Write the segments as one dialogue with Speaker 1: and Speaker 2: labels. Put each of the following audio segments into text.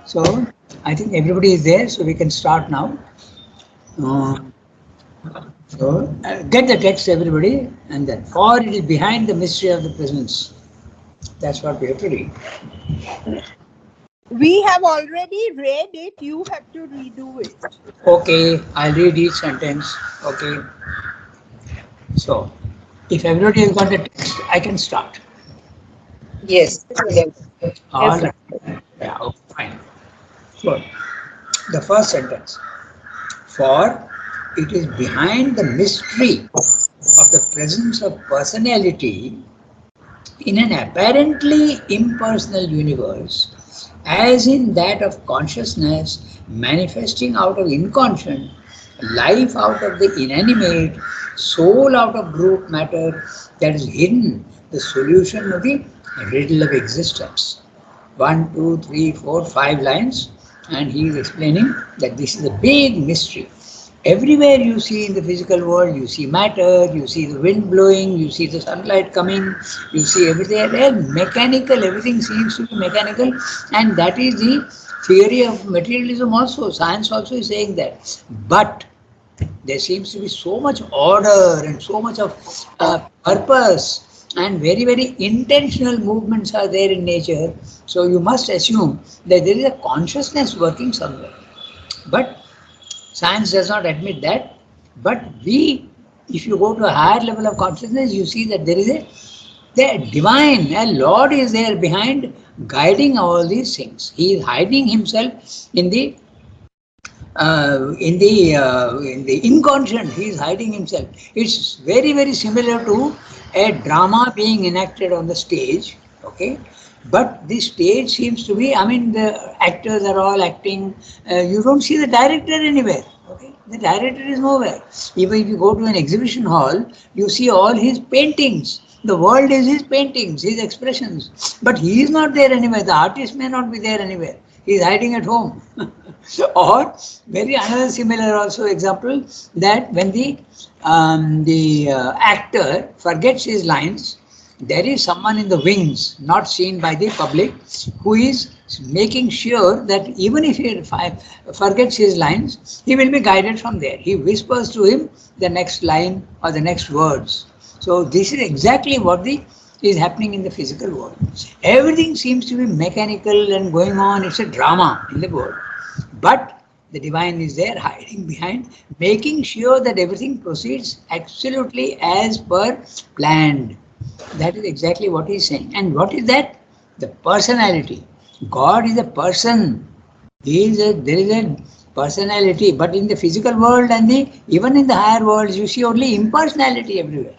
Speaker 1: So I think everybody is there, so we can start now. Uh, get the text, everybody, and then for it is behind the mystery of the presence. That's what we have to read.
Speaker 2: We have already read it. You have to redo it.
Speaker 1: Okay, I'll read each sentence. Okay. So if everybody has got the text, I can start.
Speaker 3: Yes.
Speaker 2: Yes.
Speaker 3: Yes.
Speaker 1: All right. Yeah, okay, fine. So the first sentence. For it is behind the mystery of the presence of personality in an apparently impersonal universe, as in that of consciousness manifesting out of inconscient, life out of the inanimate, soul out of brute matter, that is hidden the solution of the riddle of existence. 1, 2, 3, 4, 5 lines, and he is explaining that this is a big mystery. Everywhere you see in the physical world, you see matter, you see the wind blowing, you see the sunlight coming, you see everything. They're mechanical, everything seems to be mechanical, and that is the theory of materialism also. Science also is saying that. But there seems to be so much order and so much of purpose, and very, very intentional movements are there in nature. So you must assume that there is a consciousness working somewhere. But science does not admit that. But we, if you go to a higher level of consciousness, you see that there is the divine, a Lord is there behind, guiding all these things. He is hiding himself in the inconscient. He is hiding himself. It's very, very similar to a drama being enacted on the stage. Okay, but the stage seems to be, I mean, the actors are all acting. You don't see the director anywhere. Okay, the director is nowhere. Even if you go to an exhibition hall, you see all his paintings. The world is his paintings, his expressions, but he is not there anywhere. The artist may not be there anywhere. He is hiding at home. Or very another similar also example, that when the actor forgets his lines, there is someone in the wings, not seen by the public, who is making sure that even if he forgets his lines, he will be guided from there. He whispers to him the next line or the next words. So this is exactly what is happening in the physical world. Everything seems to be mechanical and going on. It's a drama in the world. But the divine is there hiding behind, making sure that everything proceeds absolutely as per planned. That is exactly what he is saying. And what is that? The personality. God is a person. There is a personality. But in the physical world and even in the higher worlds, you see only impersonality everywhere.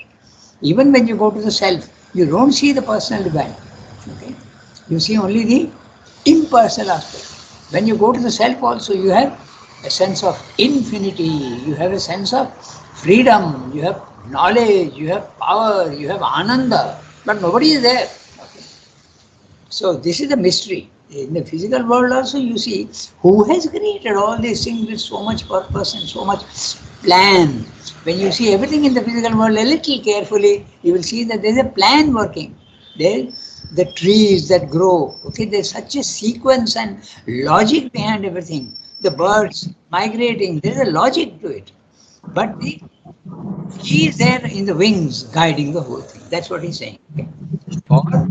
Speaker 1: Even when you go to the self, you don't see the personal divine. Okay? You see only the impersonal aspect. When you go to the self also, you have a sense of infinity, you have a sense of freedom, you have knowledge, you have power, you have ananda, but nobody is there. Okay. So this is the mystery. In the physical world also you see who has created all these things with so much purpose and so much plan. When you see everything in the physical world a little carefully, you will see that there is a plan working. The trees that grow, okay, there's such a sequence and logic behind everything. The birds migrating, there is a logic to it. But he is there in the wings guiding the whole thing. That's what he's saying. Okay.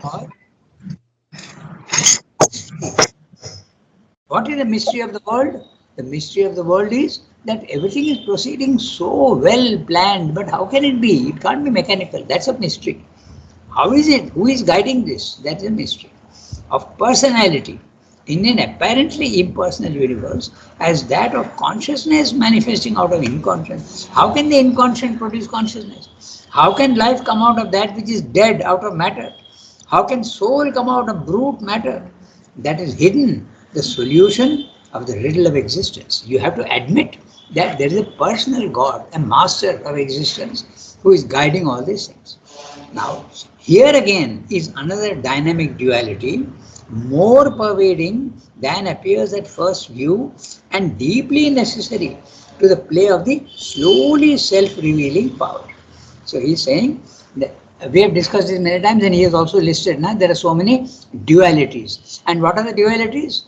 Speaker 1: Or what is the mystery of the world? The mystery of the world is that everything is proceeding so well planned, but how can it be? It can't be mechanical. That's a mystery. How is it? Who is guiding this? That's a mystery. Of personality in an apparently impersonal universe as that of consciousness manifesting out of inconscient. How can the inconscient produce consciousness? How can life come out of that which is dead, out of matter? How can soul come out of brute matter? That is hidden, the solution of the riddle of existence. You have to admit that there is a personal God, a master of existence, who is guiding all these things. Now, here again is another dynamic duality, more pervading than appears at first view and deeply necessary to the play of the slowly self-revealing power. So he is saying that We have discussed this many times, and he has also listed now there are so many dualities. And what are the dualities?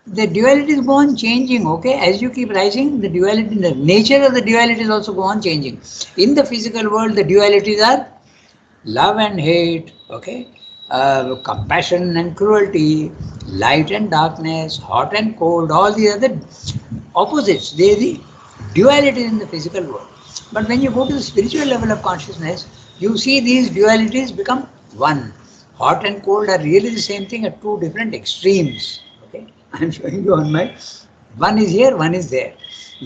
Speaker 1: The dualities go on changing, okay? As you keep rising, the duality, the nature of the dualities also go on changing. In the physical world, the dualities are love and hate, okay? Compassion and cruelty, light and darkness, hot and cold, all the other opposites. They are the dualities in the physical world. But when you go to the spiritual level of consciousness, you see these dualities become one. Hot and cold are really the same thing at two different extremes. Okay, I am showing you on my, one is here, one is there.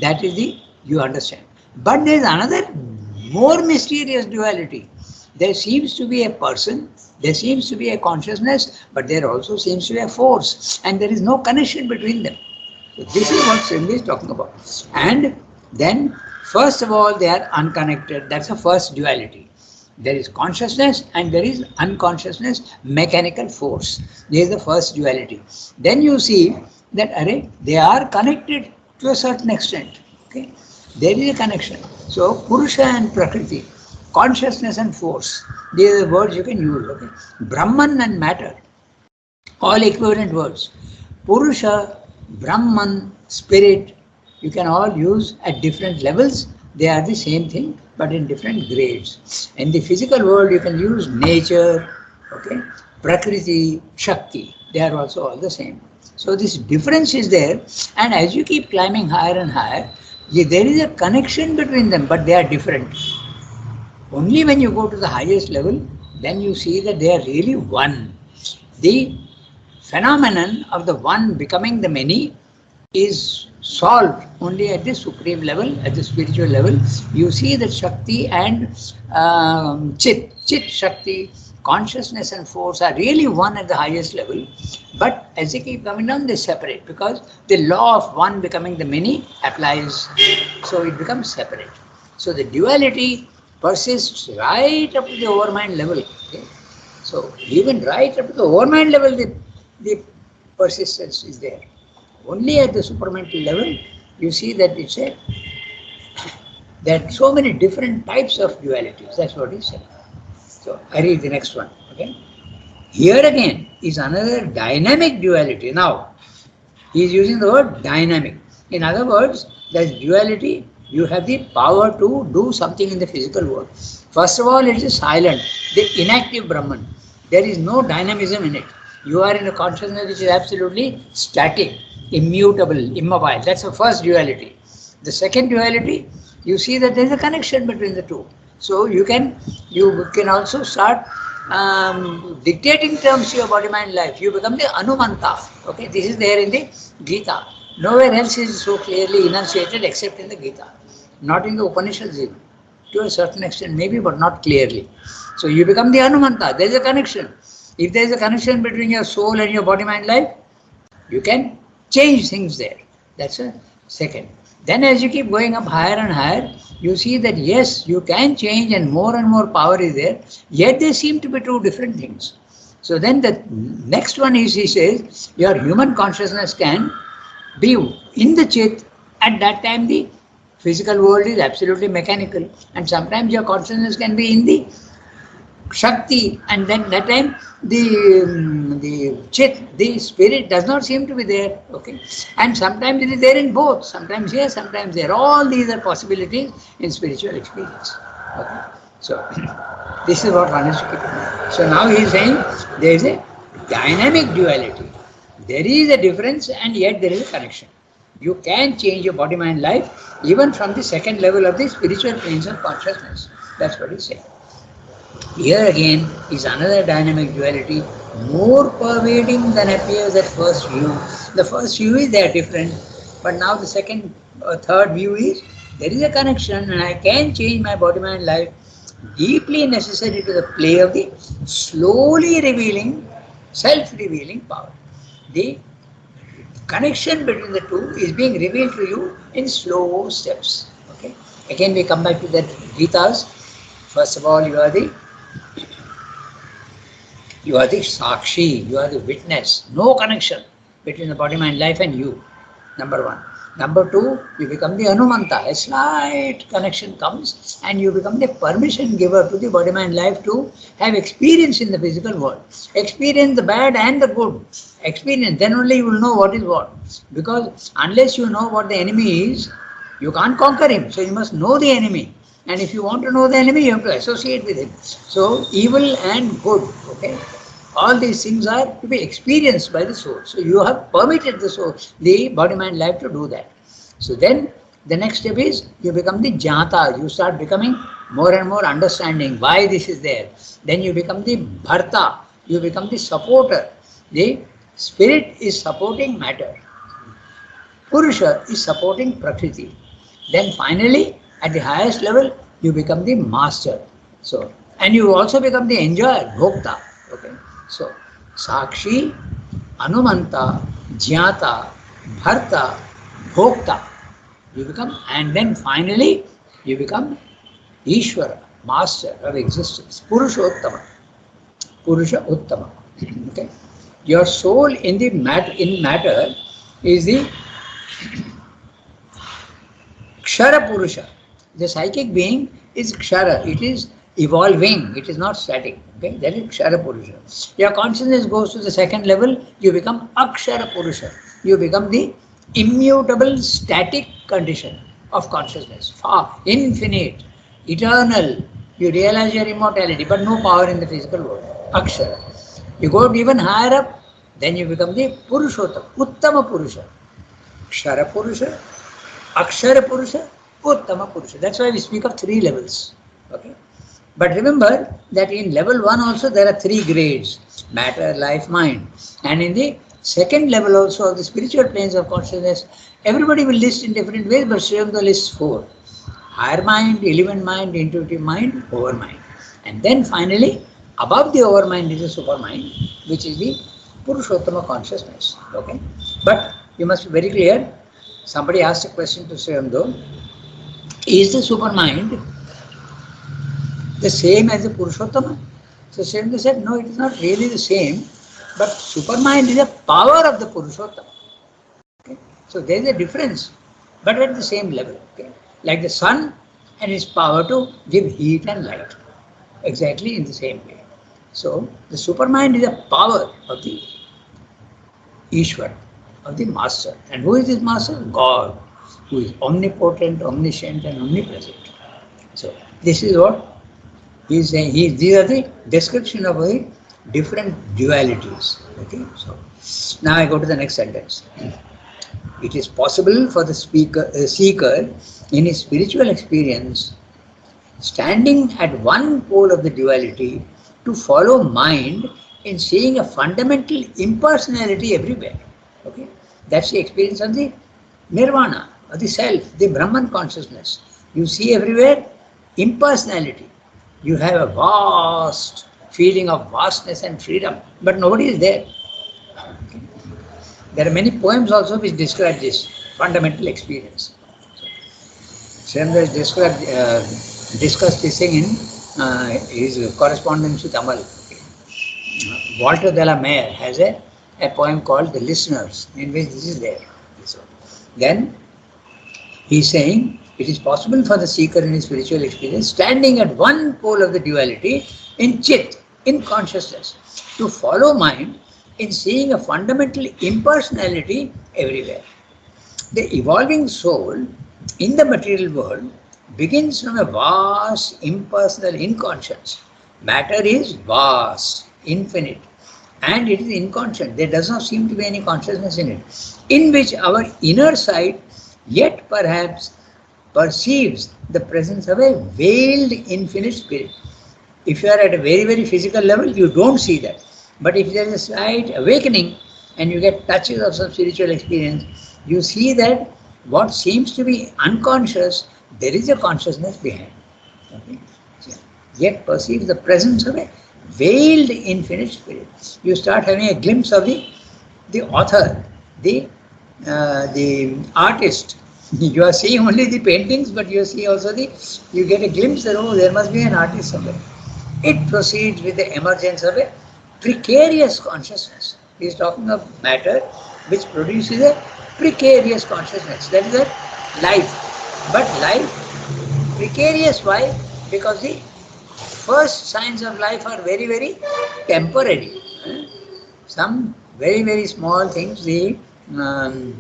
Speaker 1: That is the, you understand. But there is another more mysterious duality. There seems to be a person, there seems to be a consciousness, but there also seems to be a force, and there is no connection between them. So this is what Srimbi is talking about. And then, first of all, they are unconnected. That's the first duality. There is consciousness and there is unconsciousness, mechanical force. This is the first duality. Then you see that they are connected to a certain extent. Okay, there is a connection. So Purusha and Prakriti, consciousness and force. These are the words you can use. Okay, Brahman and matter, all equivalent words. Purusha, Brahman, spirit, you can all use at different levels. They are the same thing, but in different grades. In the physical world, you can use nature, okay, Prakriti, Shakti. They are also all the same. So this difference is there, and as you keep climbing higher and higher, there is a connection between them, but they are different. Only when you go to the highest level, then you see that they are really one. The phenomenon of the one becoming the many is solved only at the supreme level, at the spiritual level. You see that Shakti and Chit Shakti, consciousness and force are really one at the highest level. But as they keep coming down, they separate because the law of one becoming the many applies. So it becomes separate. So the duality persists right up to the overmind level. Okay? So even right up to the overmind level, the persistence is there. Only at the supramental level, you see that it's a, there are so many different types of dualities. That's what he said. So I read the next one. Okay. Here again is another dynamic duality. Now, he is using the word dynamic. In other words, there's duality. You have the power to do something in the physical world. First of all, it is silent, the inactive Brahman. There is no dynamism in it. You are in a consciousness which is absolutely static, immutable, immobile. That's the first duality. The second duality, you see that there is a connection between the two. So you can also start dictating terms to your body, mind, life. You become the Anumanta. Okay, this is there in the Gita. Nowhere else is so clearly enunciated except in the Gita, not in the Upanishads even. To a certain extent, maybe, but not clearly. So you become the Anumanta. There is a connection. If there is a connection between your soul and your body, mind, life, you can change things there. That's a second. Then as you keep going up higher and higher, you see that yes, you can change and more power is there, yet they seem to be two different things. So then the next one is, he says, your human consciousness can be in the Chit. At that time the physical world is absolutely mechanical, and sometimes your consciousness can be in the Shakti, and then that time the Chit, the spirit does not seem to be there. Okay, and sometimes it is there in both. Sometimes here, sometimes there. All these are possibilities in spiritual experience. Okay, so this is what one has to keep in mind. So now he is saying there is a dynamic duality. There is a difference, and yet there is a connection. You can change your body, mind, life even from the second level of the spiritual planes of consciousness. That's what he is saying. Here again is another dynamic duality, more pervading than appears at first view. The first view is they are different, but now the second or third view is there is a connection and I can change my body, mind, life, deeply necessary to the play of the slowly revealing, self-revealing power. The connection between the two is being revealed to you in slow steps. Okay. Again we come back to that Gita's. First of all, you are the Sakshi, you are the witness. No connection between the body, mind, life and you. Number one. Number two, you become the Anumanta. A slight connection comes and you become the permission giver to the body mind life to have experience in the physical world. Experience the bad and the good. Experience, then only you will know what is what. Because unless you know what the enemy is, you can't conquer him. So you must know the enemy. And if you want to know the enemy, you have to associate with him. So evil and good, okay? All these things are to be experienced by the soul. So you have permitted the soul, the body, mind, life to do that. So then the next step is you become the jnata. You start becoming more and more understanding why this is there. Then you become the bharta. You become the supporter. The spirit is supporting matter. Purusha is supporting prakriti. Then finally, at the highest level, you become the master. So, and you also become the enjoyer, bhokta. Okay. So, Sakshi, Anumanta, Jnata, Bharta, Bhokta. You become, and then finally, you become Ishvara, master of existence. Purushottama. Purusha Uttama. Okay. Your soul in the matter is the Kshara Purusha. The psychic being is Kshara. It is evolving. It is not static. Okay, that is Kshara Purusha. Your consciousness goes to the second level. You become Akshara Purusha. You become the immutable static condition of consciousness. Far, infinite, eternal. You realize your immortality, but no power in the physical world. Akshara. You go even higher up, then you become the Purushottama, Uttama Purusha. Kshara Purusha, Akshara Purusha, Uttama Purusha. That's why we speak of three levels. Okay. But remember that in level 1 also there are three grades: matter, life, mind. And in the second level also of the spiritual planes of consciousness, everybody will list in different ways, but Sri Aurobindo lists 4. Higher mind, element mind, intuitive mind, overmind. And then finally, above the overmind is the supermind, which is the Purushottama consciousness. Okay. But you must be very clear. Somebody asked a question to Sri Aurobindo, is the supermind the same as the Purushottama? So Sri Aurobindo said, no, it is not really the same, but supermind is a power of the Purushottama. Okay? So there is a difference, but at the same level. Okay? Like the sun and its power to give heat and light, exactly in the same way. So the supermind is a power of the Ishvara, of the master. And who is this master? God, who is omnipotent, omniscient and omnipresent. So this is what he is saying. These are the description of the different dualities. Okay. So now I go to the next sentence. It is possible for the seeker in his spiritual experience, standing at one pole of the duality, to follow mind in seeing a fundamental impersonality everywhere. Okay, that's the experience of the nirvana, of the self, the Brahman consciousness. You see everywhere impersonality. You have a vast feeling of vastness and freedom, but nobody is there. Okay. There are many poems also which describe this fundamental experience. Sremda has discussed this thing in his correspondence with Amal. Okay. Walter de la Mare has a poem called The Listeners, in which this is there. So, then he is saying it is possible for the seeker in his spiritual experience, standing at one pole of the duality, in chit, in consciousness, to follow mind in seeing a fundamental impersonality everywhere. The evolving soul in the material world begins from a vast impersonal inconscience. Matter is vast, infinite, and it is inconscient. There does not seem to be any consciousness in it, in which our inner sight yet perhaps perceives the presence of a veiled infinite spirit. If you are at a very, very physical level, you don't see that. But if there is a slight awakening and you get touches of some spiritual experience, you see that what seems to be unconscious, there is a consciousness behind. Okay? So, yet perceives the presence of a veiled infinite spirit. You start having a glimpse of the author, the artist. You are seeing only the paintings, but you see also you get a glimpse that, oh, there must be an artist somewhere. It proceeds with the emergence of a precarious consciousness. He is talking of matter which produces a precarious consciousness. That is the life. But life precarious. Why? Because the first signs of life are very, very temporary. Some very, very small things, the um,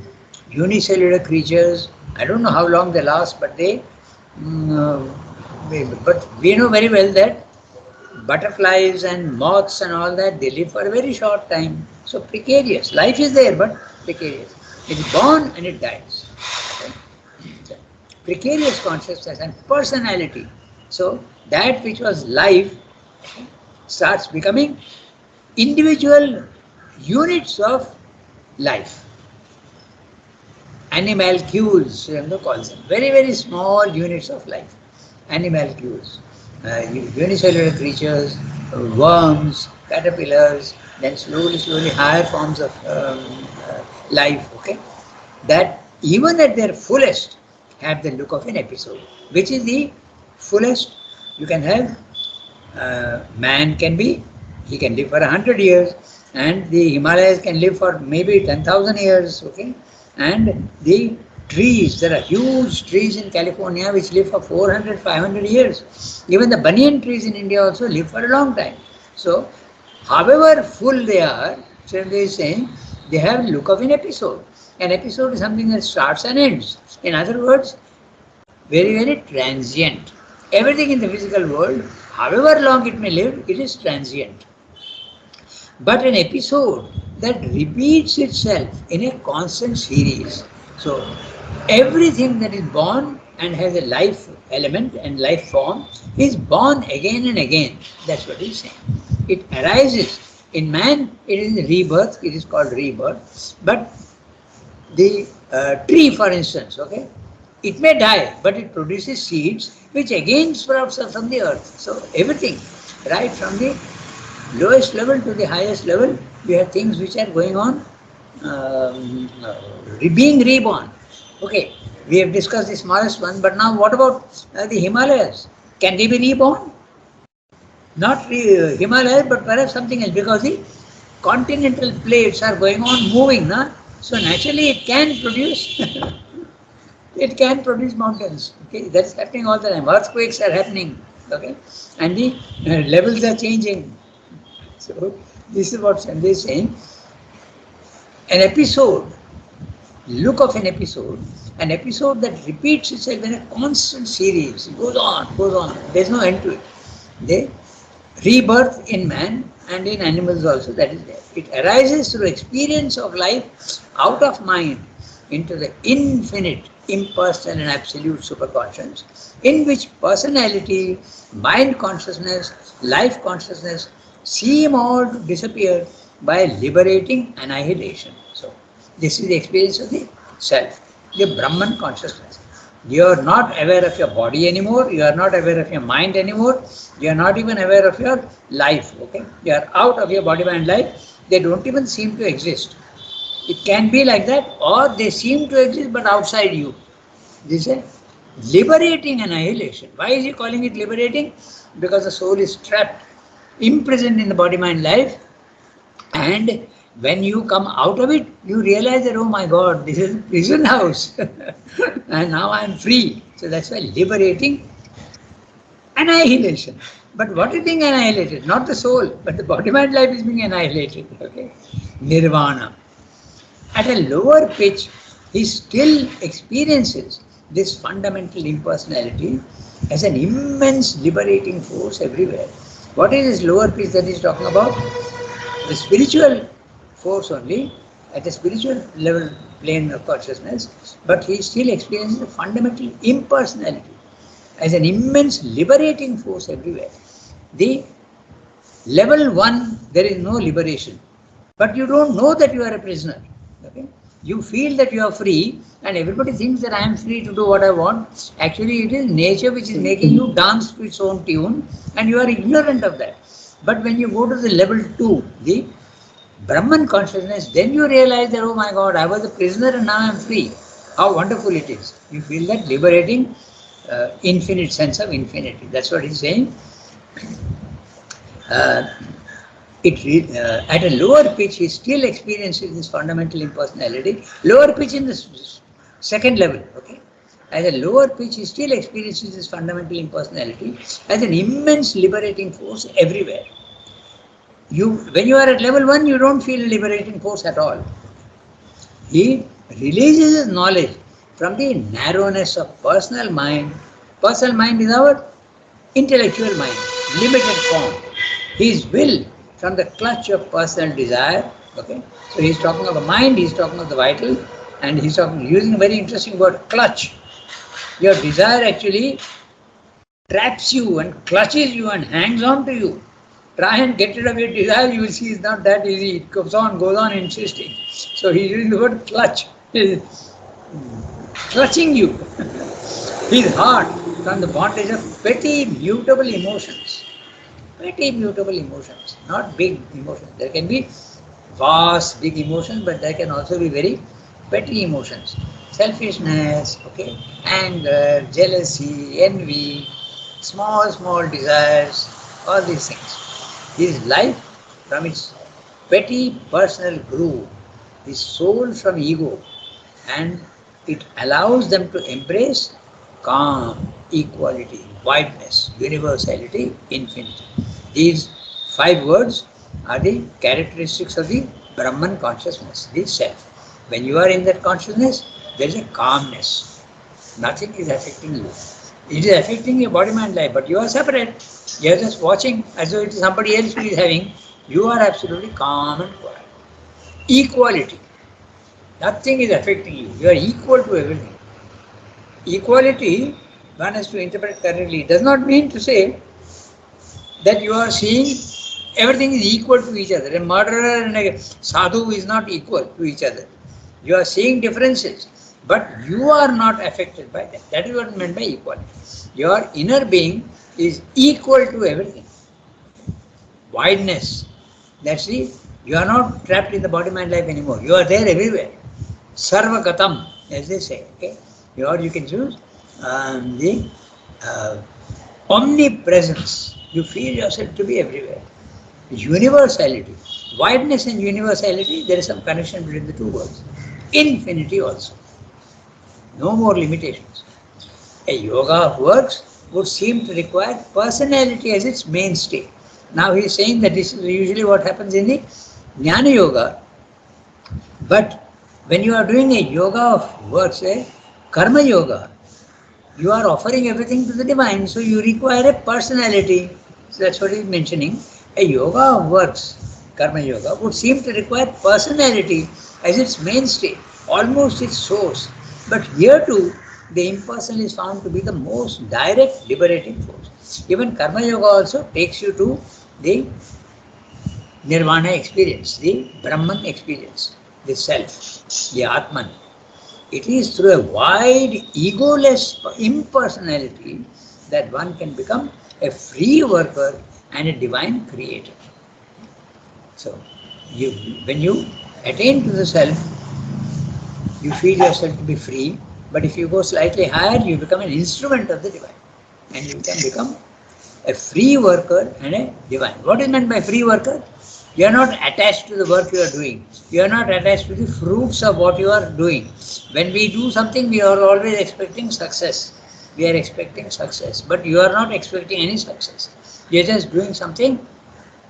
Speaker 1: unicellular creatures, I don't know how long they last, but but we know very well that butterflies and moths and all that, they live for a very short time. So precarious. Life is there, but precarious. It's born and it dies. Okay? So, precarious consciousness and personality. So that which was life starts becoming individual units of life. Animalcules, calls them. Very, very small units of life. Animalcules. Unicellular creatures, worms, caterpillars, then slowly, slowly higher forms of life, okay? That even at their fullest have the look of an episode. Which is the fullest you can have? Man can be, he can live for 100 years, and the Himalayas can live for maybe 10,000 years, okay? And the trees, there are huge trees in California which live for 400, 500 years. Even the banyan trees in India also live for a long time. So, however full they are, so they is saying, they have look of an episode. An episode is something that starts and ends. In other words, very, very transient. Everything in the physical world, however long it may live, it is transient. But an episode that repeats itself in a constant series. So everything that is born and has a life element and life form is born again and again. That's what he's saying. It arises. In man, it is rebirth, it is called rebirth. But the tree, for instance, okay, it may die, but it produces seeds which again sprouts up from the earth. So everything, right from the lowest level to the highest level, we have things which are going on, being reborn. Okay, we have discussed the smallest one, but now what about the Himalayas? Can they be reborn? Not Himalayas, but perhaps something else, because the continental plates are going on moving, na? So naturally it can produce it can produce mountains. Okay, that's happening all the time. Earthquakes are happening. Okay, and the levels are changing. So this is what Sanjay is saying. An episode, look of an episode that repeats itself in a constant series. It goes on, goes on. There's no end to it. The rebirth in man and in animals also, that is there. It arises through experience of life out of mind into the infinite, impersonal and absolute superconscious, in which personality, mind consciousness, life consciousness seem all to disappear by liberating annihilation. So, this is the experience of the self, the Brahman consciousness. You are not aware of your body anymore, you are not aware of your mind anymore, you are not even aware of your life, okay? You are out of your body, mind, life, they don't even seem to exist. It can be like that, or they seem to exist but outside you. This is a liberating annihilation. Why is he calling it liberating? Because the soul is trapped, imprisoned in the body, mind, life, and when you come out of it, you realize that, oh my God, this is a prison house, and now I am free. So that's why liberating annihilation. But what is being annihilated? Not the soul, but the body, mind, life is being annihilated. Okay, nirvana. At a lower pitch, he still experiences this fundamental impersonality as an immense liberating force everywhere. What is this lower pitch that he's talking about? The spiritual force only, at a spiritual level plane of consciousness, but he still experiences the fundamental impersonality as an immense liberating force everywhere. The level 1, there is no liberation, but you don't know that you are a prisoner. Okay? You feel that you are free, and everybody thinks that I am free to do what I want. Actually, it is nature which is making you dance to its own tune, and you are ignorant of that. But when you go to the level 2, the Brahman consciousness, then you realize that, oh my God, I was a prisoner and now I am free. How wonderful it is. You feel that liberating, infinite sense of infinity. That's what he's saying. At a lower pitch, he still experiences this fundamental impersonality. Lower pitch in the second level, okay? At a lower pitch, he still experiences this fundamental impersonality as an immense liberating force everywhere. When you are at level 1, you don't feel a liberating force at all. He releases his knowledge from the narrowness of personal mind. Personal mind is our intellectual mind, limited form. His will from the clutch of personal desire. Okay, so he's talking of the mind, he's talking of the vital, and he's talking using a very interesting word, clutch. Your desire actually traps you and clutches you and hangs on to you. Try and get rid of your desire, you will see it's not that easy. It goes on insisting. So he's using the word clutch. He's clutching you. His heart from the bondage of petty, mutable emotions. Petty, mutable emotions, not big emotions. There can be vast, big emotions, but there can also be very petty emotions. Selfishness, okay, anger, jealousy, envy, small desires, all these things. His life from its petty personal groove, his soul from ego, and it allows them to embrace calm, equality, wideness, universality, infinity. These 5 words are the characteristics of the Brahman consciousness, the self. When you are in that consciousness, there is a calmness. Nothing is affecting you. It is affecting your body, mind, life, but you are separate. You are just watching as though it is somebody else who is having. You are absolutely calm and quiet. Equality. Nothing is affecting you. You are equal to everything. Equality, one has to interpret correctly. It does not mean to say that you are seeing everything is equal to each other. A murderer and a sadhu is not equal to each other. You are seeing differences, but you are not affected by that. That is what is meant by equality. Your inner being is equal to everything. Wideness. That's it. You are not trapped in the body, mind, life anymore. You are there everywhere. Sarvagatam, as they say. Okay. You can choose the omnipresence. You feel yourself to be everywhere. Universality. Wideness and universality, there is some connection between the two words. Infinity also. No more limitations. A yoga of works would seem to require personality as its mainstay. Now he is saying that this is usually what happens in the Jnana Yoga. But when you are doing a yoga of works, a karma yoga, you are offering everything to the divine, so you require a personality. So that's what he is mentioning. A yoga of works, karma yoga, would seem to require personality as its mainstay, almost its source. But here too, the impersonal is found to be the most direct liberating force. Even karma yoga also takes you to the nirvana experience, the Brahman experience, the self, the Atman. It is through a wide, egoless impersonality that one can become a free worker and a divine creator. So, when you attain to the self, you feel yourself to be free, but if you go slightly higher, you become an instrument of the divine. And you can become a free worker and a divine. What is meant by free worker? You are not attached to the work you are doing. You are not attached to the fruits of what you are doing. When we do something, we are always expecting success. We are expecting success, but you are not expecting any success. You are just doing something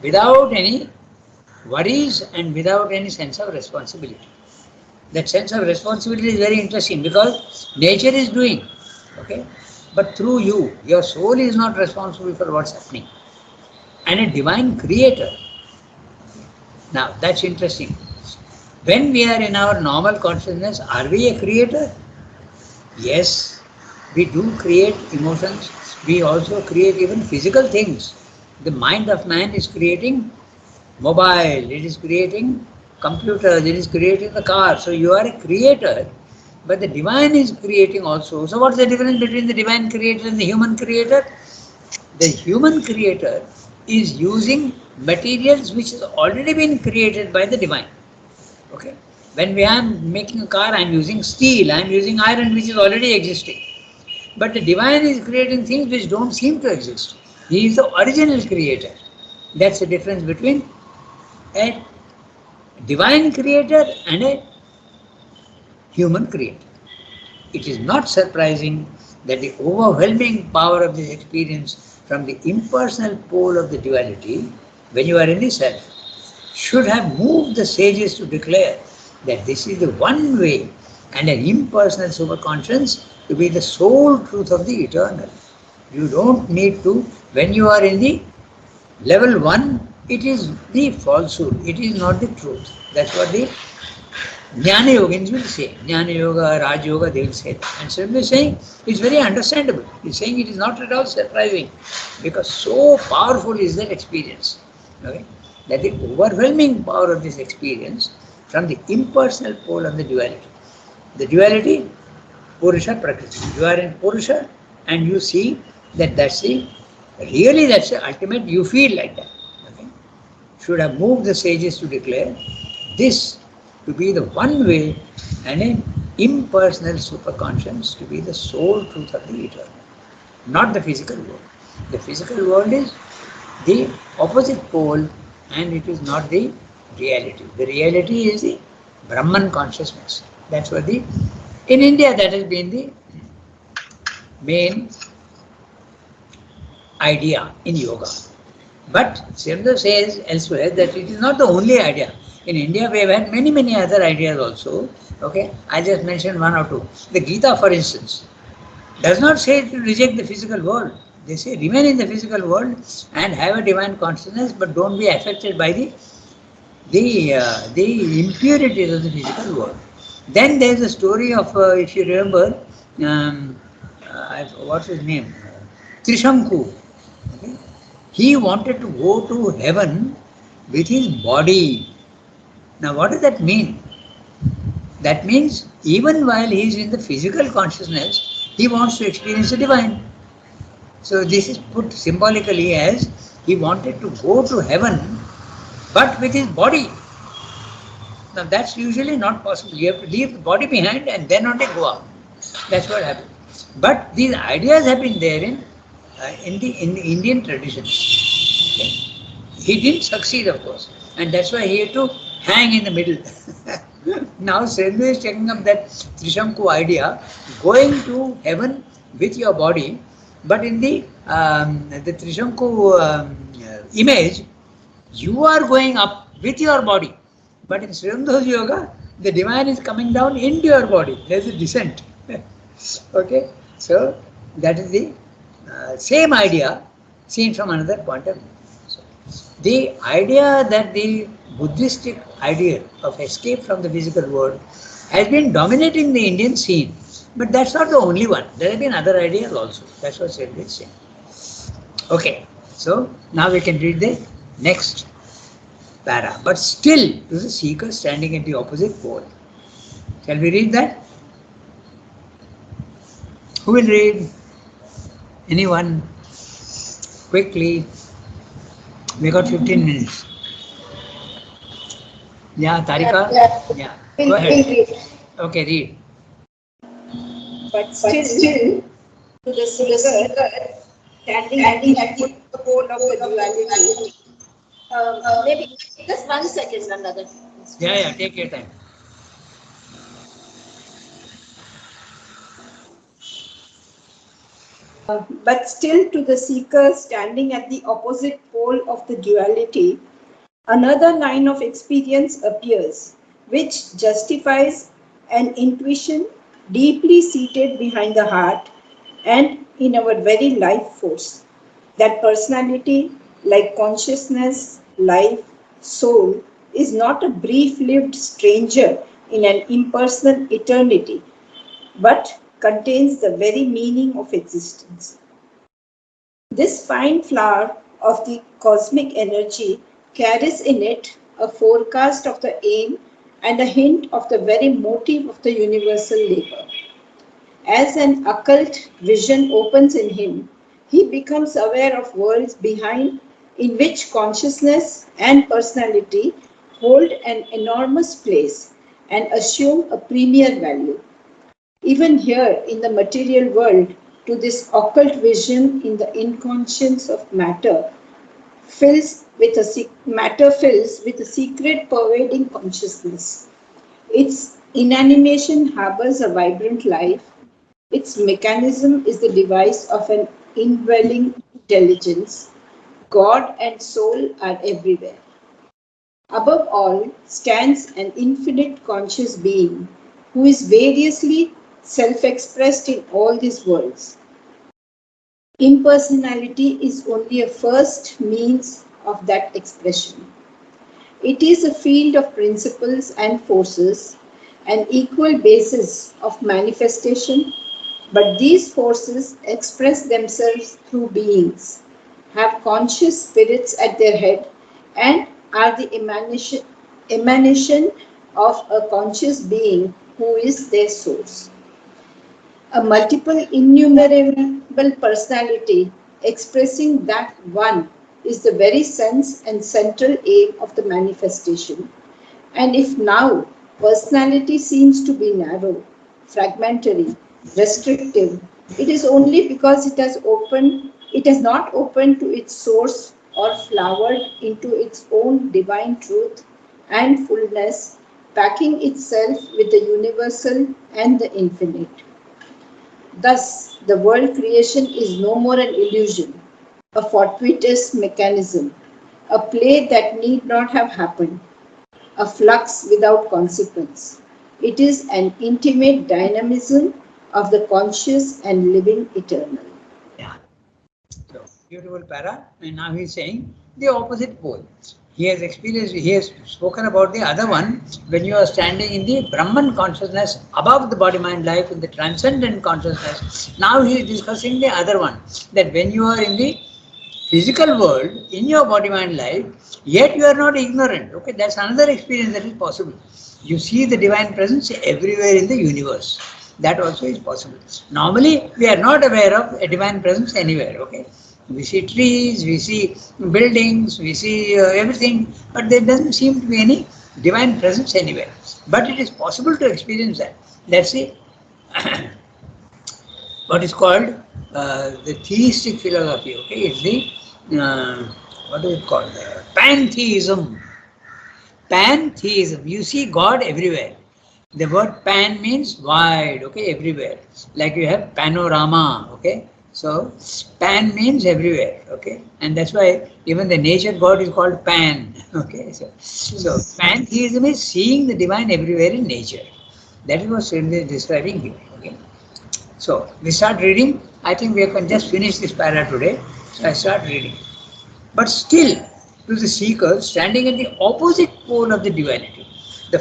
Speaker 1: without any worries and without any sense of responsibility. That sense of responsibility is very interesting because nature is doing, okay? But through you, your soul is not responsible for what's happening. And a divine creator. Now, that's interesting. When we are in our normal consciousness, are we a creator? Yes, we do create emotions. We also create even physical things. The mind of man is creating mobile, it is creating computers, it is creating the car. So you are a creator, but the divine is creating also. So what's the difference between the divine creator and the human creator? The human creator is using materials which has already been created by the divine. Okay? When I am making a car, I am using steel, I am using iron which is already existing. But the divine is creating things which don't seem to exist. He is the original creator. That's the difference between a divine creator and a human creator. It is not surprising that the overwhelming power of this experience from the impersonal pole of the duality, when you are in the self, should have moved the sages to declare that this is the one way and an impersonal superconscious to be the sole truth of the eternal. You don't need to, when you are in the level 1, it is the falsehood, it is not the truth. That's what the Jnana Yogins will say. Jnana Yoga, Raj Yoga, they will say that. And so they're saying it's very understandable. He's saying it is not at all surprising because so powerful is that experience. Okay? That the overwhelming power of this experience from the impersonal pole of the duality. The duality, Purusha Prakriti. You are in Purusha and you see that that's the ultimate, you feel like that. Okay? Should have moved the sages to declare this to be the one way and an impersonal superconscious to be the sole truth of the eternal, not the physical world. The physical world is the opposite pole and it is not the reality. The reality is the Brahman consciousness. That's what in India that has been the main idea in yoga. But Srimdev says elsewhere that it is not the only idea. In India, we have had many, many other ideas also. Okay, I just mentioned one or two. The Gita, for instance, does not say to reject the physical world. They say remain in the physical world and have a divine consciousness, but don't be affected by the impurities of the physical world. Then there is a story of, if you remember, what's his name? Trishanku. Okay? He wanted to go to heaven with his body. Now, what does that mean? That means even while he is in the physical consciousness, he wants to experience the divine. So this is put symbolically as he wanted to go to heaven, but with his body. Now that's usually not possible. You have to leave the body behind and then only go up. That's what happened. But these ideas have been there in the Indian tradition. Okay. He didn't succeed, of course, and that's why he had to hang in the middle. Now Sridhar is taking up that Trishanku idea, going to heaven with your body, but in the Trishanku image, you are going up with your body. But in Sridhar's yoga, the divine is coming down into your body. There is a descent. Okay, so that is the same idea seen from another point of view. So, the idea that the Buddhistic idea of escape from the physical world has been dominating the Indian scene, but that's not the only one. There have been other ideas also. That's what Sridhar is saying. Okay, so now we can read the next para, but still to the seeker standing at the opposite pole. Shall we read that? Who will read? Anyone? Quickly. We got 15 minutes. Yeah, Tarika? Yeah. Go ahead. Okay, read.
Speaker 2: But still, to the seeker, standing at the pole of the duality.
Speaker 3: Maybe just 1 second, Ranganath.
Speaker 1: Yeah, take your time.
Speaker 2: But still, to the seeker standing at the opposite pole of the duality, another line of experience appears, which justifies an intuition deeply seated behind the heart and in our very life force. That personality, like consciousness, life, soul, is not a brief lived stranger in an impersonal eternity, but contains the very meaning of existence. This fine flower of the cosmic energy carries in it a forecast of the aim and a hint of the very motive of the universal labor. As an occult vision opens in him, he becomes aware of worlds behind in which consciousness and personality hold an enormous place and assume a premier value. Even here in the material world, to this occult vision in the inconscience of matter, matter fills with a secret pervading consciousness. Its inanimation harbors a vibrant life. Its mechanism is the device of an indwelling intelligence. God and soul are everywhere. Above all stands an infinite conscious being who is variously self expressed in all these worlds. Impersonality is only a first means of that expression. It is a field of principles and forces, an equal basis of manifestation, but these forces express themselves through beings, have conscious spirits at their head, and are the emanation of a conscious being who is their source. A multiple innumerable personality expressing that one is the very sense and central aim of the manifestation. And if now personality seems to be narrow, fragmentary, restrictive, it is only because it has not opened to its source or flowered into its own divine truth and fullness, packing itself with the universal and the infinite. Thus, the world creation is no more an illusion, a fortuitous mechanism, a play that need not have happened, a flux without consequence. It is an intimate dynamism of the conscious and living eternal.
Speaker 1: Yeah. So, beautiful para. And now he is saying the opposite pole. He has spoken about the other one when you are standing in the Brahman consciousness above the body mind life in the transcendent consciousness. Now he is discussing the other one, that when you are in the physical world, in your body mind life, yet you are not ignorant. Okay, that's another experience that is possible. You see the divine presence everywhere in the universe. That also is possible. Normally, we are not aware of a divine presence anywhere. Okay. We see trees, we see buildings, we see everything, but there doesn't seem to be any divine presence anywhere. But it is possible to experience that. Let's see what is called the theistic philosophy. Okay, it's the what is it called? Pantheism. Pantheism. You see God everywhere. The word pan means wide. Okay, everywhere. Like you have panorama. Okay. So, pan means everywhere, okay, and that's why even the nature god is called Pan, okay. So pantheism is seeing the divine everywhere in nature. That is what Sridhar is describing here, okay. So, we start reading. I think we can just finish this para today. So, I start reading. But still, to the seeker standing at the opposite pole of the divinity. The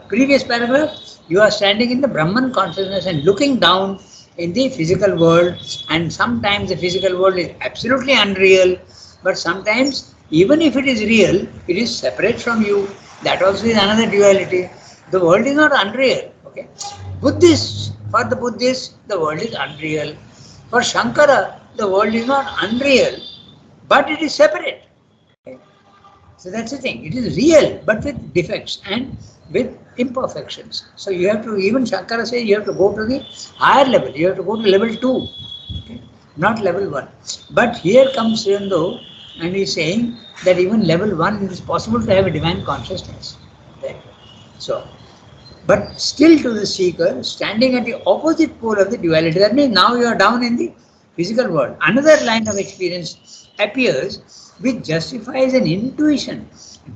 Speaker 1: previous paragraph, you are standing in the Brahman consciousness and looking down in the physical world, and sometimes the physical world is absolutely unreal, but sometimes even if it is real, it is separate from you. That also is another duality. The world is not unreal. Okay, for the Buddhists, the world is unreal. For Shankara, the world is not unreal, but it is separate. Okay? So that's the thing. It is real, but with defects and with imperfections. So you have to, even Shankara says, you have to go to the higher level. You have to go to level 2, okay? Not level 1. But here comes Sriyando and he is saying that even level 1 it is possible to have a divine consciousness. Okay? So, but still to the seeker, standing at the opposite pole of the duality, that means now you are down in the physical world. Another line of experience appears which justifies an intuition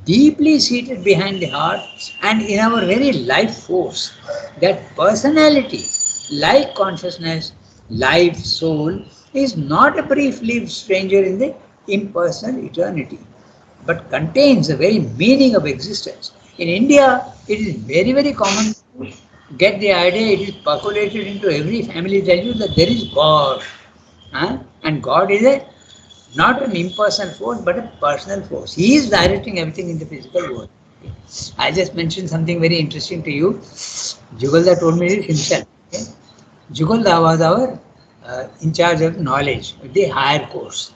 Speaker 1: deeply seated behind the heart and in our very life force, that personality, like consciousness, life, soul, is not a brief-lived stranger in the impersonal eternity, but contains the very meaning of existence. In India, it is very, very common to get the idea, it is percolated into every family, tell you that there is God. And God is not an impersonal force, but a personal force. He is directing everything in the physical world. Okay. I just mentioned something very interesting to you. Jugalda told me this himself. Okay. Jugalda was our in charge of knowledge, the higher course.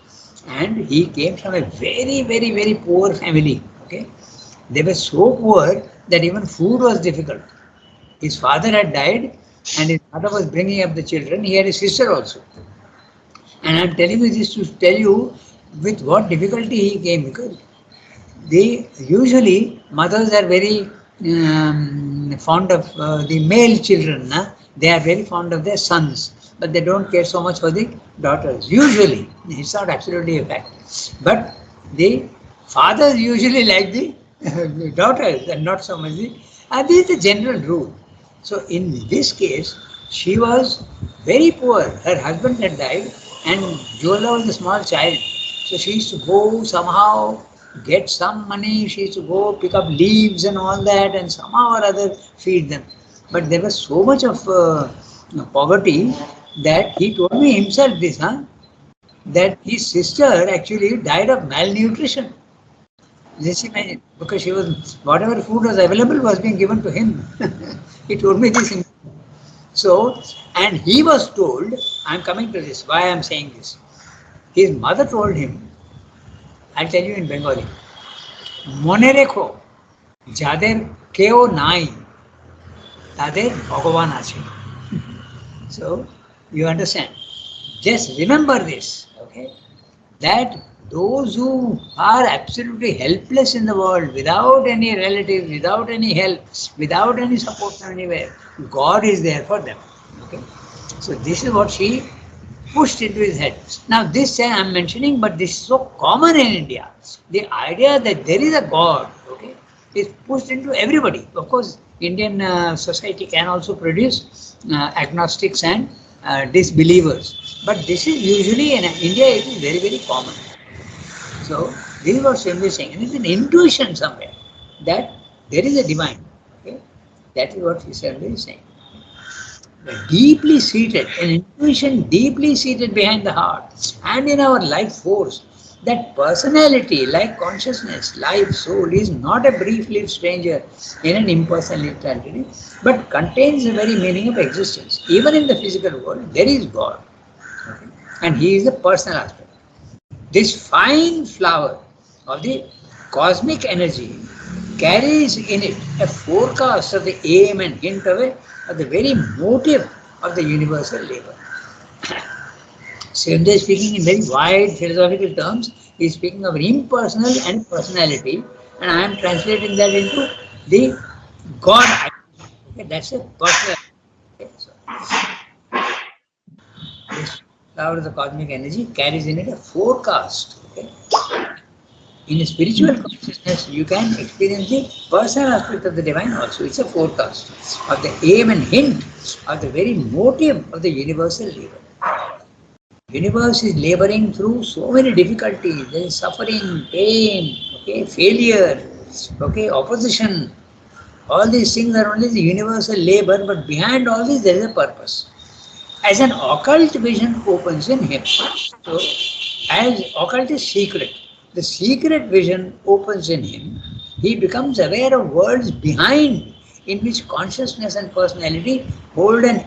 Speaker 1: And he came from a very, very, very poor family. Okay. They were so poor that even food was difficult. His father had died and his mother was bringing up the children. He had a sister also. And I am telling you this to tell you with what difficulty he came, because they usually mothers are very fond of the male children. They are very fond of their sons, but they don't care so much for the daughters. Usually, it's not absolutely a fact, but the fathers usually like the daughters and not so much the. And this is the general rule. So in this case, she was very poor. Her husband had died, and Jola was a small child. So she used to go somehow get some money. She used to go pick up leaves and all that, and somehow or other feed them. But there was so much of poverty that he told me himself this, that his sister actually died of malnutrition. Just imagine, because she was whatever food was available was being given to him. He told me this. So, and he was told, I'm coming to this, why I'm saying this. His mother told him, I'll tell you in Bengali, মনে রেখো যাদের কেউ নাই তাদের ভগবান আছে. So you understand, just remember this, okay, that those who are absolutely helpless in the world, without any relatives, without any help, without any support from anywhere, God is there for them. Okay, so this is what she pushed into his head. Now this I am mentioning, but this is so common in India. The idea that there is a God, okay, is pushed into everybody. Of course, Indian society can also produce agnostics and disbelievers, but this is usually in India it is very, very common. So this is what Swami is saying, and it's an intuition somewhere that there is a divine. Okay, that is what Swami is saying. Deeply seated, an intuition deeply seated behind the heart and in our life force. That personality, like consciousness, life, soul, is not a brief-lived stranger in an impersonal entity, but contains the very meaning of existence. Even in the physical world, there is God, okay? And He is the personal aspect. This fine flower of the cosmic energy carries in it a forecast of the aim and hint of the very motive of the universal labor. Sundar is speaking in very wide philosophical terms. He is speaking of impersonal and personality, and I am translating that into the God. Okay, that's a personal. Okay, so this flower of the cosmic energy carries in it a forecast. Okay. In a spiritual consciousness, you can experience the personal aspect of the divine also. It's a forecast of the aim and hint of the very motive of the universal labor. Universe is laboring through so many difficulties. There is suffering, pain, okay, failure, okay, opposition. All these things are only the universal labor, but behind all this there is a purpose. As an occult vision opens in him. So, as occult is secret, the secret vision opens in him. He becomes aware of worlds behind, in which consciousness and personality hold an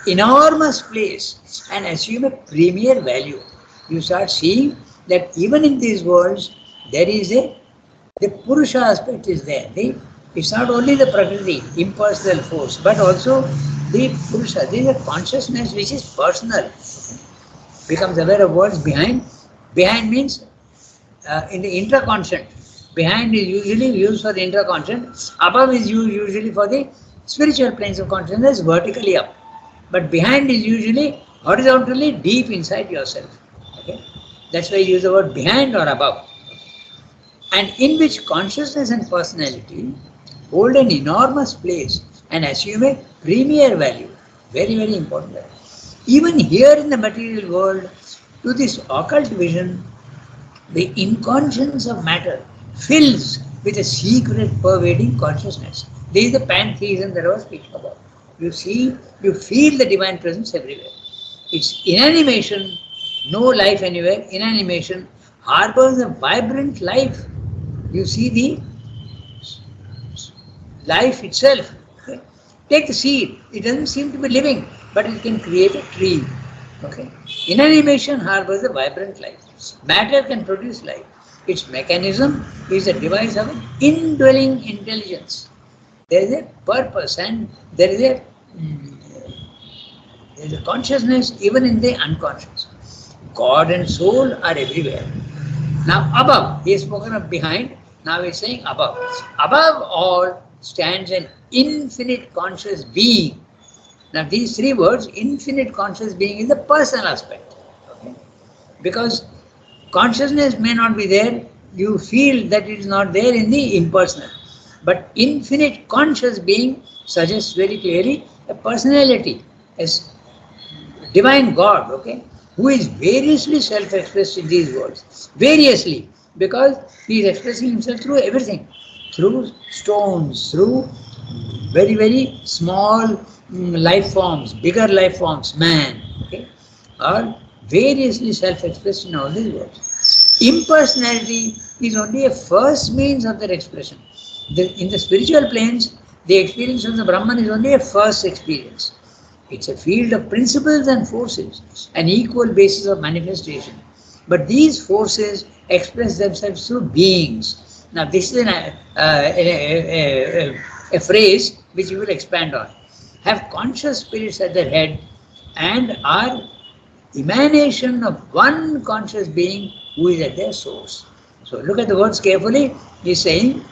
Speaker 1: enormous place and assume a premier value. You start seeing that even in these worlds, there is the Purusha aspect is there. It's not only the Prakriti, impersonal force, but also the Purusha. There is a consciousness which is personal. Becomes aware of worlds behind. Behind means in the intraconscient. Behind is usually used for the intraconscient. Above is used usually for the spiritual planes of consciousness, vertically up. But behind is usually horizontally deep inside yourself. Okay? That's why you use the word behind or above. And in which consciousness and personality hold an enormous place and assume a premier value. Very, very important. Even here in the material world, to this occult vision, the inconscience of matter fills with a secret pervading consciousness. This is the pantheism that I was speaking about. You see, you feel the divine presence everywhere. It's inanimation, no life anywhere. Inanimation harbors a vibrant life. You see the life itself. Okay? Take the seed. It doesn't seem to be living, but it can create a tree. Okay? Inanimation harbors a vibrant life. Matter can produce life. Its mechanism is a device of an indwelling intelligence. There is a purpose and there is a consciousness even in the unconscious. God and soul are everywhere. Now above, he has spoken of behind, now he is saying above. Above all stands an infinite conscious being. Now these three words, infinite conscious being, is the personal aspect. Okay? Because consciousness may not be there, you feel that it is not there in the impersonal. But infinite conscious being suggests very clearly a personality, as divine God, okay, who is variously self-expressed in these words. Variously, because he is expressing himself through everything, through stones, through very, very small life forms, bigger life forms, man, okay, are variously self-expressed in all these words. Impersonality is only a first means of their expression. In the spiritual planes, the experience of the Brahman is only a first experience. It's a field of principles and forces, an equal basis of manifestation. But these forces express themselves through beings. Now, this is a phrase which we will expand on. Have conscious spirits at their head and are emanation of one conscious being who is at their source. So, look at the words carefully. He is saying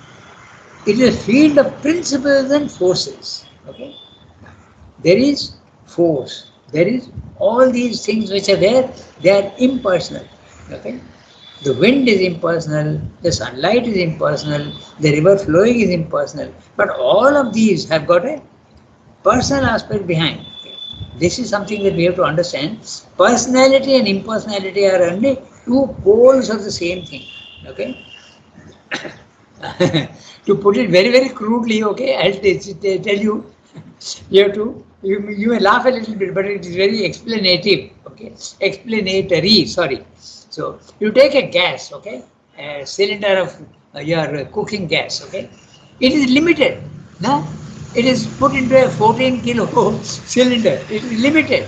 Speaker 1: it is a field of principles and forces. Okay? There is force. There is all these things which are there, they are impersonal. Okay? The wind is impersonal, the sunlight is impersonal, the river flowing is impersonal. But all of these have got a personal aspect behind. Okay? This is something that we have to understand. Personality and impersonality are only two poles of the same thing. Okay? To put it very, very crudely, okay, I'll tell you, you may laugh a little bit, but it is very explanative, okay, explanatory, sorry. So, you take a gas, okay, a cylinder of your cooking gas, okay, it is limited, no? It is put into a 14 kilo cylinder, it is limited.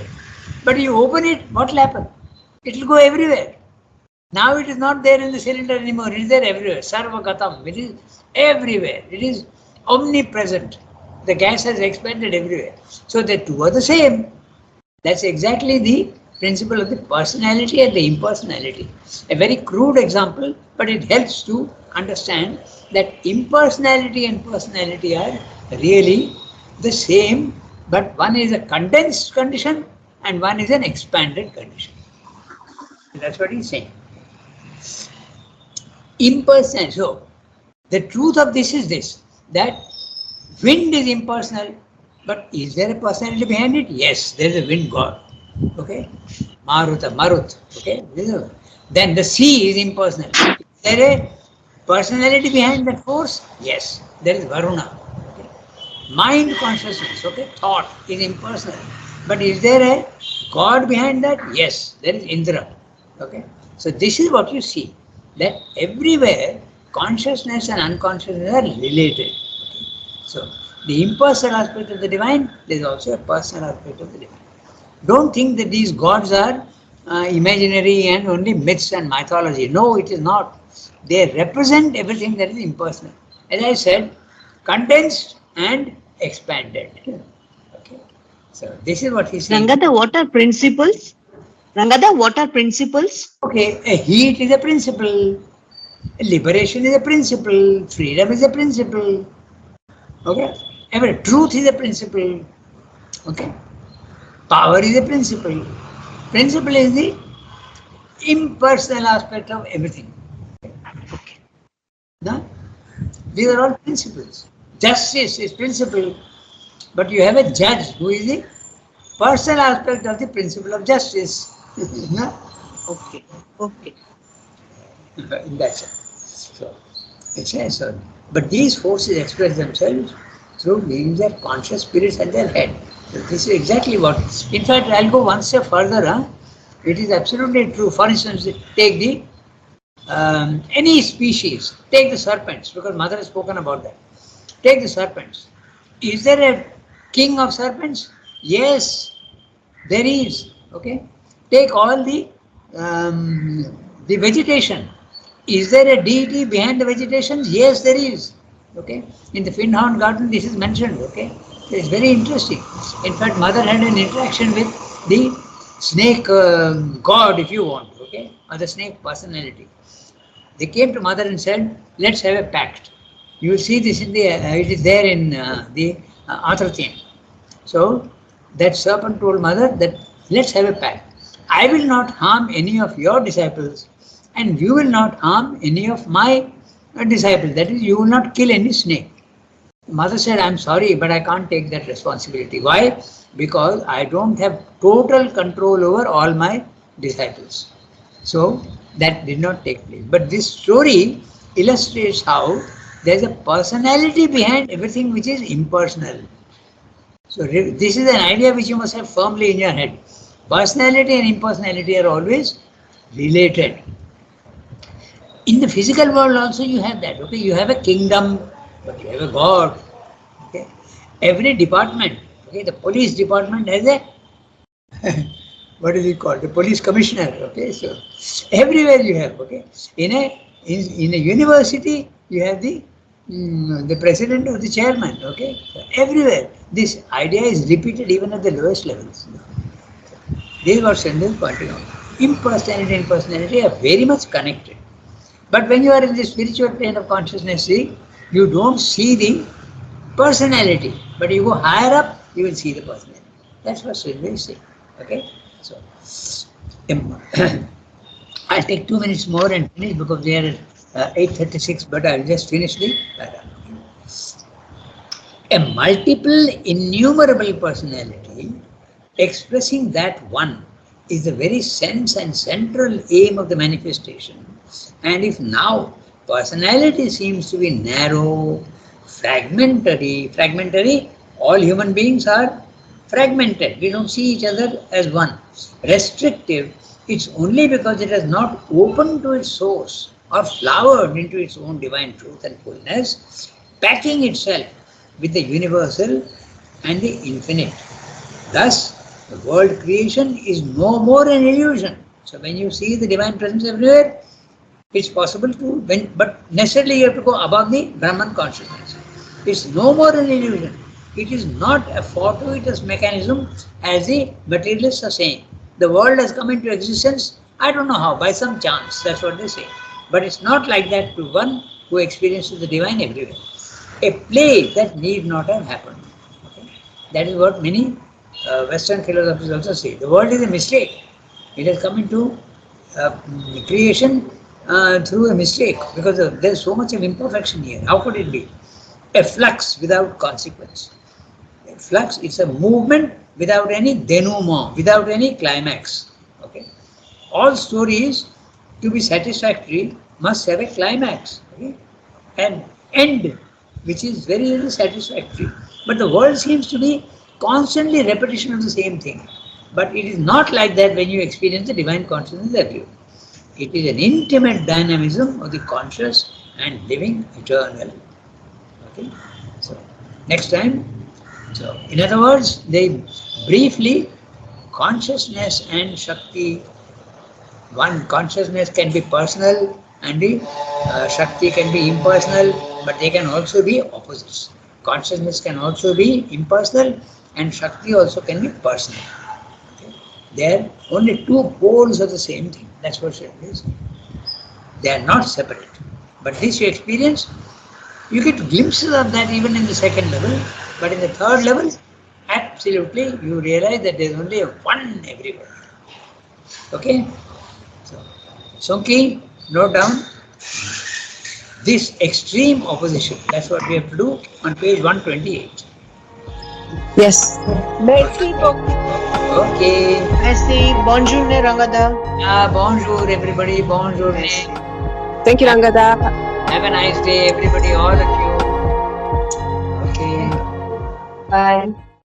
Speaker 1: But you open it, what will happen? It will go everywhere. Now it is not there in the cylinder anymore, it is there everywhere. Sarvagatam, it is everywhere, it is omnipresent. The gas has expanded everywhere. So the two are the same. That's exactly the principle of the personality and the impersonality. A very crude example, but it helps to understand that impersonality and personality are really the same, but one is a condensed condition and one is an expanded condition. That's what he's saying. Impersonal. So, the truth of this is this, that wind is impersonal, but is there a personality behind it? Yes, there is a wind god. Okay? Marut. Okay? Then the sea is impersonal. Is there a personality behind that force? Yes, there is Varuna. Okay? Mind consciousness, okay? Thought is impersonal. But is there a god behind that? Yes, there is Indra. Okay? So this is what you see, that everywhere consciousness and unconsciousness are related. So, the impersonal aspect of the divine, there is also a personal aspect of the divine. Don't think that these gods are imaginary and only myths and mythology. No, it is not. They represent everything that is impersonal. As I said, condensed and expanded. Okay. So, this is what he says.
Speaker 4: Rangada, what are principles? Rangada, what are principles?
Speaker 1: Okay, a heat is a principle, liberation is a principle, freedom is a principle. Okay, every truth is a principle. Okay, power is a principle. Principle is the impersonal aspect of everything. Okay, no? These are all principles. Justice is principle, but you have a judge who is the personal aspect of the principle of justice. No?
Speaker 4: Okay.
Speaker 1: In that sense. So, it says so. But these forces express themselves through beings that conscious spirits at their head. So this is exactly what. In fact, I'll go one step further. It is absolutely true. For instance, take the any species. Take the serpents, because Mother has spoken about that. Take the serpents. Is there a king of serpents? Yes, there is. Okay. Take all the vegetation. Is there a deity behind the vegetation? Yes, there is. Okay. In the Finhound garden, this is mentioned. Okay. It's very interesting. In fact, Mother had an interaction with the snake god, if you want. Okay. Or the snake personality. They came to mother and said, let's have a pact. You will see this in the, it is there in the author chain. So that serpent told mother that let's have a pact. I will not harm any of your disciples and you will not harm any of my disciples. That is, you will not kill any snake. Mother said, I'm sorry, but I can't take that responsibility. Why? Because I don't have total control over all my disciples. So that did not take place. But this story illustrates how there is a personality behind everything which is impersonal. So this is an idea which you must have firmly in your head. Personality and impersonality are always related. In the physical world also you have that. Okay, you have a kingdom, but you have a god. Okay, every department. Okay, the police department has a what is it called? The police commissioner. Okay, so everywhere you have. Okay, in a university you have the president or the chairman. Okay, so everywhere this idea is repeated even at the lowest levels. This is what Sandhu is pointing out. Impersonality and personality are very much connected. But when you are in the spiritual plane of consciousness, see, you don't see the personality. But you go higher up, you will see the personality. That's what Sandhu is saying. Okay? So, I'll take 2 minutes more and finish because we are at 8:36, but I'll just finish the paragraph. A multiple, innumerable personality expressing that one is the very sense and central aim of the manifestation. And if now personality seems to be narrow, fragmentary, all human beings are fragmented. We don't see each other as one. Restrictive, it's only because it has not opened to its source or flowered into its own divine truth and fullness, packing itself with the universal and the infinite. Thus, the world creation is no more an illusion. So when you see the divine presence everywhere, it's possible to, but necessarily you have to go above the Brahman consciousness. It's no more an illusion. It is not a fortuitous mechanism as the materialists are saying. The world has come into existence, I don't know how, by some chance, that's what they say. But it's not like that to one who experiences the divine everywhere. A play that need not have happened. Okay? That is what many Western philosophers also say. The world is a mistake. It has come into creation through a mistake because there is so much of imperfection here. How could it be? A flux without consequence. A flux is a movement without any denouement, without any climax. Okay? All stories, to be satisfactory, must have a climax. Okay? An end, which is very, very satisfactory. But the world seems to be constantly repetition of the same thing. But it is not like that when you experience the divine consciousness everywhere. It is an intimate dynamism of the conscious and living eternal. Okay? So, next time. So, in other words, they briefly, consciousness and Shakti, one consciousness can be personal and the Shakti can be impersonal, but they can also be opposites. Consciousness can also be impersonal and Shakti also can be personal. Okay? They are only two poles of the same thing. That's what it is. They are not separate. But this you experience, you get glimpses of that even in the second level, but in the third level, absolutely you realize that there is only a one everywhere. Okay? So, Sonki, note down this extreme opposition. That's what we have to do on page 128.
Speaker 5: Yes.
Speaker 3: Merci beaucoup.
Speaker 1: Okay.
Speaker 4: Merci. Bonjour, Rangada.
Speaker 1: Bonjour everybody. Bonjour.
Speaker 5: Thank you, Rangada.
Speaker 1: Have a nice day everybody, all of you. Okay.
Speaker 5: Bye.